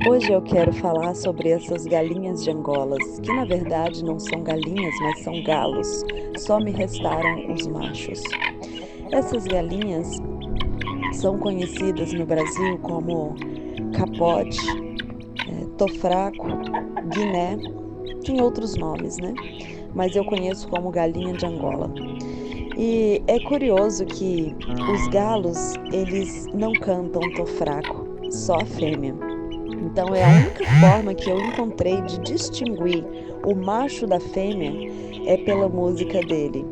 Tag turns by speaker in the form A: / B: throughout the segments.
A: Hoje eu quero falar sobre essas galinhas de Angolas, que na verdade não são galinhas, mas são galos. Só me restaram os machos. Essas galinhas são conhecidas no Brasil como capote, tofraco, guiné, tem outros nomes, né? Mas eu conheço como galinha de Angola. E é curioso que os galos, eles não cantam tofraco, só a fêmea. Então é a única forma que eu encontrei de distinguir o macho da fêmea é pela música dele.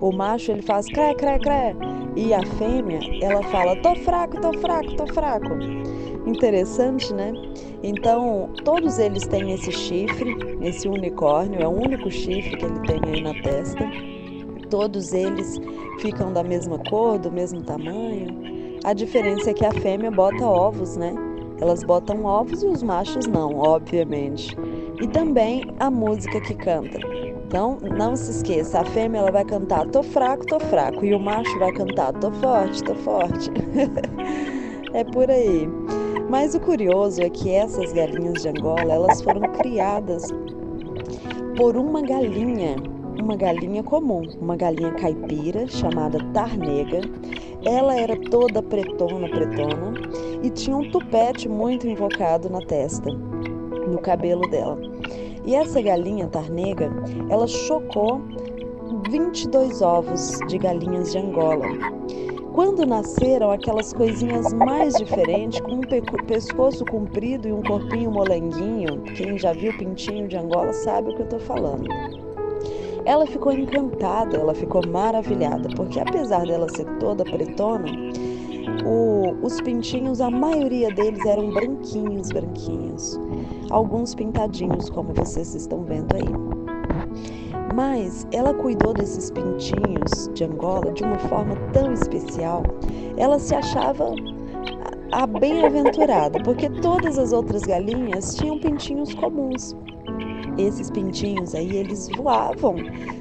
A: O macho ele faz cré, cré, cré, e a fêmea ela fala tô fraco, tô fraco, tô fraco. Interessante, né? Então, todos eles têm esse chifre, esse unicórnio, é o único chifre que ele tem aí na testa. Todos eles ficam da mesma cor, do mesmo tamanho. A diferença é que a fêmea bota ovos, né? Elas botam ovos e os machos não, obviamente. E também a música que canta. Então, não se esqueça, a fêmea ela vai cantar tô fraco, e o macho vai cantar tô forte, tô forte. É por aí. Mas o curioso é que essas galinhas de Angola, elas foram criadas por uma galinha comum, uma galinha caipira chamada tarnega. Ela era toda pretona, pretona e tinha um tupete muito invocado na testa, no cabelo dela. E essa galinha tarnega, ela chocou 22 ovos de galinhas de Angola. Quando nasceram aquelas coisinhas mais diferentes, com um pescoço comprido e um corpinho molenguinho, quem já viu pintinho de Angola sabe o que eu estou falando. Ela ficou encantada, ela ficou maravilhada, porque apesar dela ser toda pretona, os pintinhos, a maioria deles eram branquinhos, branquinhos. Alguns pintadinhos, como vocês estão vendo aí. Mas ela cuidou desses pintinhos de Angola de uma forma tão especial. Ela se achava a bem-aventurada, porque todas as outras galinhas tinham pintinhos comuns. Esses pintinhos aí, eles voavam,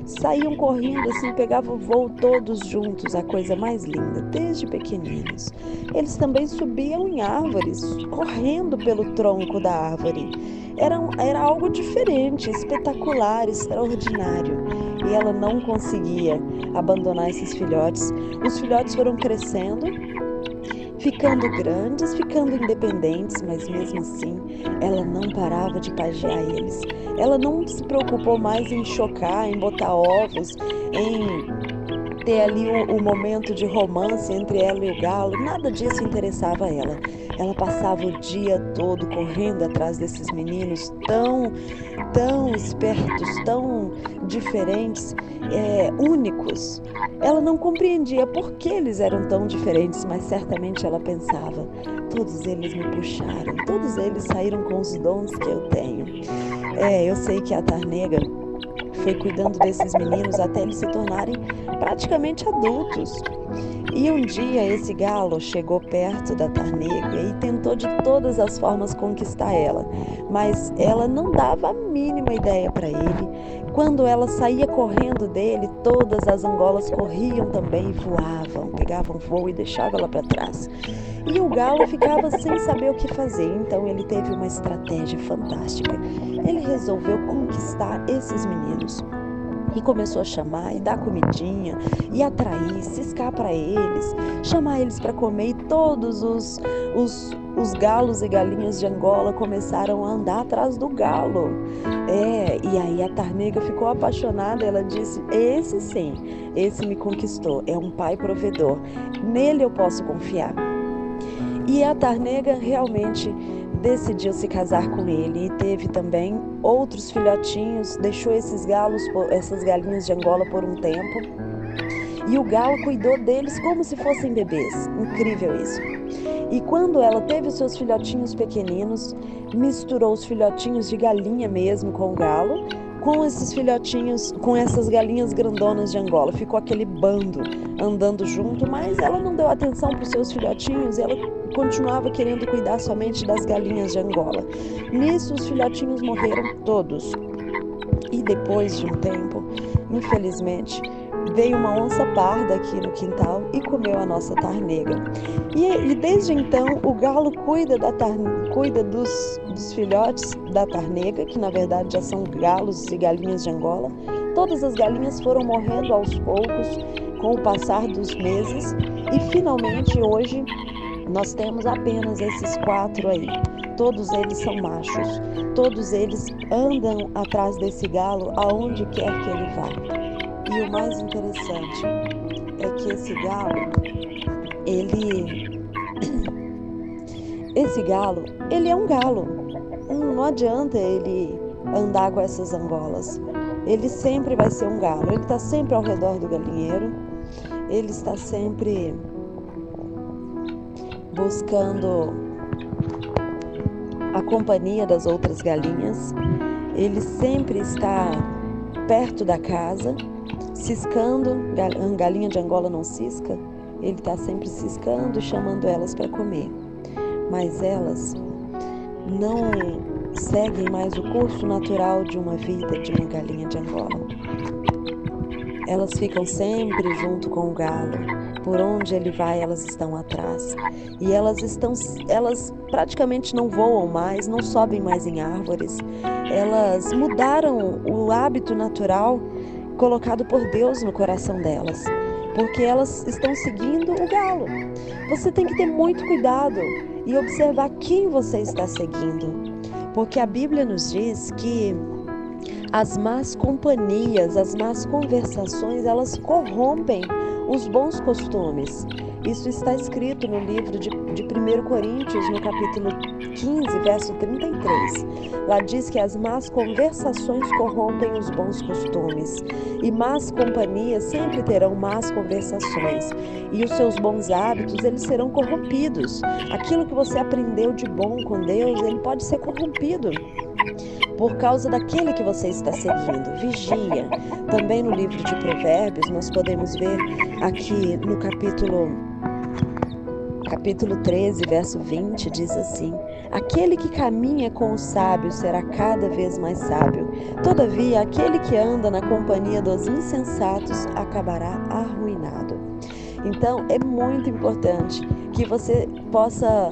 A: saíam correndo assim, pegavam voo todos juntos, a coisa mais linda, desde pequeninos. Eles também subiam em árvores, correndo pelo tronco da árvore. Era algo diferente, espetacular, extraordinário. E ela não conseguia abandonar esses filhotes. Os filhotes foram crescendo, ficando grandes, ficando independentes, mas mesmo assim ela não parava de pajear eles. Ela não se preocupou mais em chocar, em botar ovos, em ter ali o momento de romance entre ela e o galo, nada disso interessava ela. Ela passava o dia todo correndo atrás desses meninos tão espertos, tão diferentes, únicos. Ela não compreendia por que eles eram tão diferentes, mas certamente ela pensava: todos eles me puxaram, todos eles saíram com os dons que eu tenho. Eu sei que a Tarnega foi cuidando desses meninos até eles se tornarem praticamente adultos. E um dia esse galo chegou perto da Tarnega e tentou de todas as formas conquistar ela, mas ela não dava a mínima ideia para ele. Quando ela saía correndo dele, todas as angolas corriam também e voavam, pegavam voo e deixavam ela para trás. E o galo ficava sem saber o que fazer, então ele teve uma estratégia fantástica. Ele resolveu conquistar esses meninos e começou a chamar e dar comidinha e atrair, ciscar para eles, chamar eles para comer, e todos os galos e galinhas de Angola começaram a andar atrás do galo. E aí a Tarnega ficou apaixonada. Ela disse: esse sim, esse me conquistou, é um pai provedor, nele eu posso confiar. E a Tarnega realmente decidiu se casar com ele e teve também outros filhotinhos, deixou esses galos, essas galinhas de Angola por um tempo. E o galo cuidou deles como se fossem bebês. Incrível isso. E quando ela teve os seus filhotinhos pequeninos, misturou os filhotinhos de galinha mesmo com o galo, com esses filhotinhos, com essas galinhas grandonas de Angola. Ficou aquele bando andando junto, mas ela não deu atenção para os seus filhotinhos, ela continuava querendo cuidar somente das galinhas de Angola. Nisso, os filhotinhos morreram todos. E depois de um tempo, infelizmente, veio uma onça parda aqui no quintal e comeu a nossa tarnega. E desde então o galo cuida dos filhotes da tarnega, que na verdade já são galos e galinhas de Angola. Todas as galinhas foram morrendo aos poucos com o passar dos meses e finalmente hoje nós temos apenas esses 4 aí. Todos eles são machos. Todos eles andam atrás desse galo aonde quer que ele vá. E o mais interessante é que esse galo, ele é um galo. Não adianta ele andar com essas angolas. Ele sempre vai ser um galo. Ele está sempre ao redor do galinheiro. Ele está sempre buscando a companhia das outras galinhas. Ele sempre está perto da casa, ciscando. Galinha de Angola não cisca. Ele está sempre ciscando, chamando elas para comer. Mas elas não seguem mais o curso natural de uma vida de uma galinha de Angola. Elas ficam sempre junto com o galo. Por onde ele vai, elas estão atrás. E elas praticamente não voam mais, não sobem mais em árvores. Elas mudaram o hábito natural colocado por Deus no coração delas, porque elas estão seguindo o galo. Você tem que ter muito cuidado e observar quem você está seguindo, porque a Bíblia nos diz que as más companhias, as más conversações, elas corrompem os bons costumes. Isso está escrito no livro de 1 Coríntios, no capítulo 15, verso 33. Lá diz que as más conversações corrompem os bons costumes. E más companhias sempre terão más conversações. E os seus bons hábitos, eles serão corrompidos. Aquilo que você aprendeu de bom com Deus, ele pode ser corrompido por causa daquele que você está seguindo. Vigia. Também no livro de Provérbios, nós podemos ver aqui no capítulo 13, verso 20, diz assim: aquele que caminha com os sábios será cada vez mais sábio. Todavia, aquele que anda na companhia dos insensatos acabará arruinado. Então, é muito importante que você possa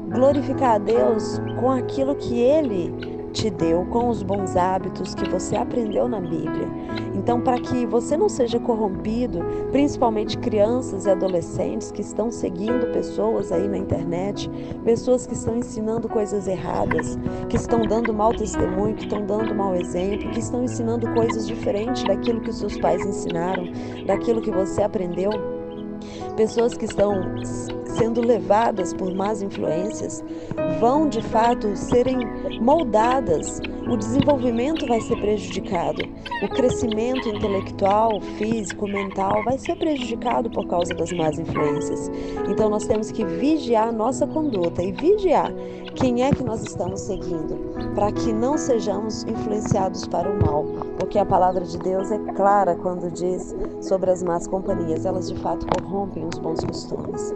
A: glorificar a Deus com aquilo que Ele te deu, com os bons hábitos que você aprendeu na Bíblia. Então, para que você não seja corrompido, principalmente crianças e adolescentes que estão seguindo pessoas aí na internet, pessoas que estão ensinando coisas erradas, que estão dando mau testemunho, que estão dando mau exemplo, que estão ensinando coisas diferentes daquilo que os seus pais ensinaram, daquilo que você aprendeu, pessoas que estão sendo levadas por más influências, vão de fato serem moldadas, o desenvolvimento vai ser prejudicado, o crescimento intelectual, físico, mental vai ser prejudicado por causa das más influências. Então nós temos que vigiar a nossa conduta e vigiar quem é que nós estamos seguindo, para que não sejamos influenciados para o mal, porque a palavra de Deus é clara quando diz sobre as más companhias, elas de fato corrompem os bons costumes.